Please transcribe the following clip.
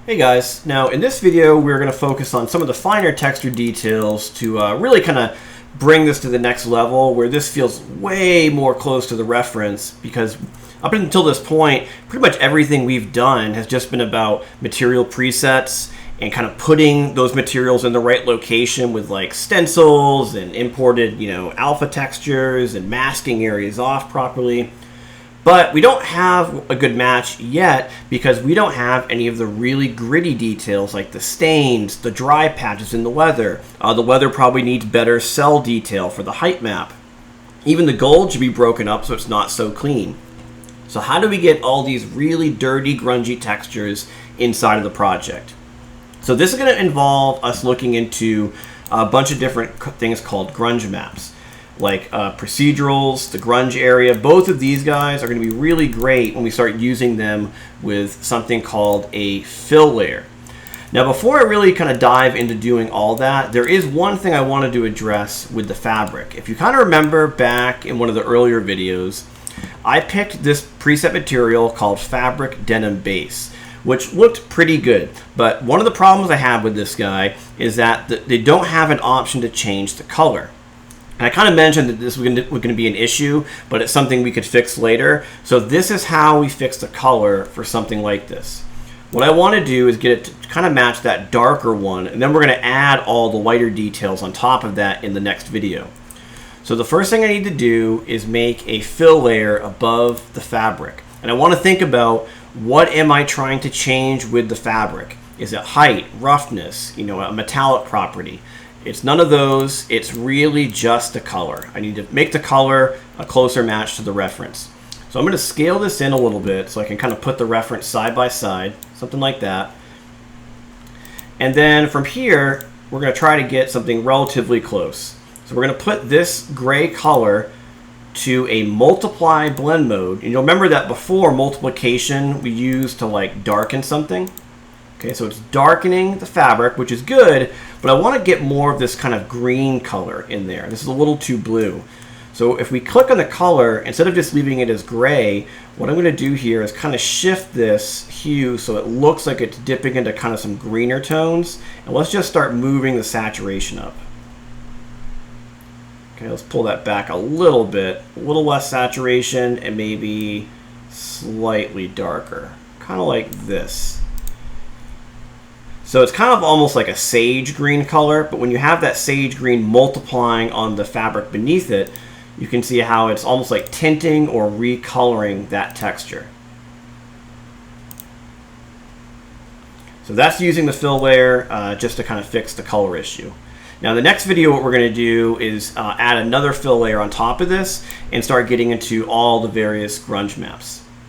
Hey guys, now in this video we're going to focus on some of the finer texture details to really kind of bring this to the next level where this feels way more close to the reference, because up until this point pretty much everything we've done has just been about material presets and kind of putting those materials in the right location with like stencils and imported, alpha textures and masking areas off properly. But we don't have a good match yet because we don't have any of the really gritty details like the stains, the dry patches in the weather. The weather probably needs better cell detail for the height map. Even the gold should be broken up so it's not so clean. So how do we get all these really dirty, grungy textures inside of the project? So this is going to involve us looking into a bunch of different things called grunge maps. Like procedurals, the grunge area. Both of these guys are going to be really great when we start using them with something called a fill layer. Now before I really kind of dive into doing all that, there is one thing I wanted to address with the fabric. If you kind of remember back in one of the earlier videos, I picked this preset material called Fabric Denim Base, which looked pretty good. But one of the problems I have with this guy is that they don't have an option to change the color. And I kind of mentioned that this was going to be an issue, but it's something we could fix later. So this is how we fix the color for something like this. What I want to do is get it to kind of match that darker one, and then we're going to add all the lighter details on top of that in the next video. So the first thing I need to do is make a fill layer above the fabric. And I want to think about, what am I trying to change with the fabric? Is it height, roughness, a metallic property? It's none of those. It's really just the color. I need to make the color a closer match to the reference. So I'm going to scale this in a little bit so I can kind of put the reference side by side, something like that. And then from here, we're going to try to get something relatively close. So we're going to put this gray color to a multiply blend mode. And you'll remember that before multiplication we used to like darken something. Okay, so it's darkening the fabric, which is good, but I want to get more of this kind of green color in there. This is a little too blue. So if we click on the color, instead of just leaving it as gray, what I'm going to do here is kind of shift this hue so it looks like it's dipping into kind of some greener tones. And let's just start moving the saturation up. Okay, let's pull that back a little bit. A little less saturation and maybe slightly darker. Kind of like this. So it's kind of almost like a sage green color, but when you have that sage green multiplying on the fabric beneath it, you can see how it's almost like tinting or recoloring that texture. So that's using the fill layer just to kind of fix the color issue. Now the next video, what we're going to do is add another fill layer on top of this and start getting into all the various grunge maps.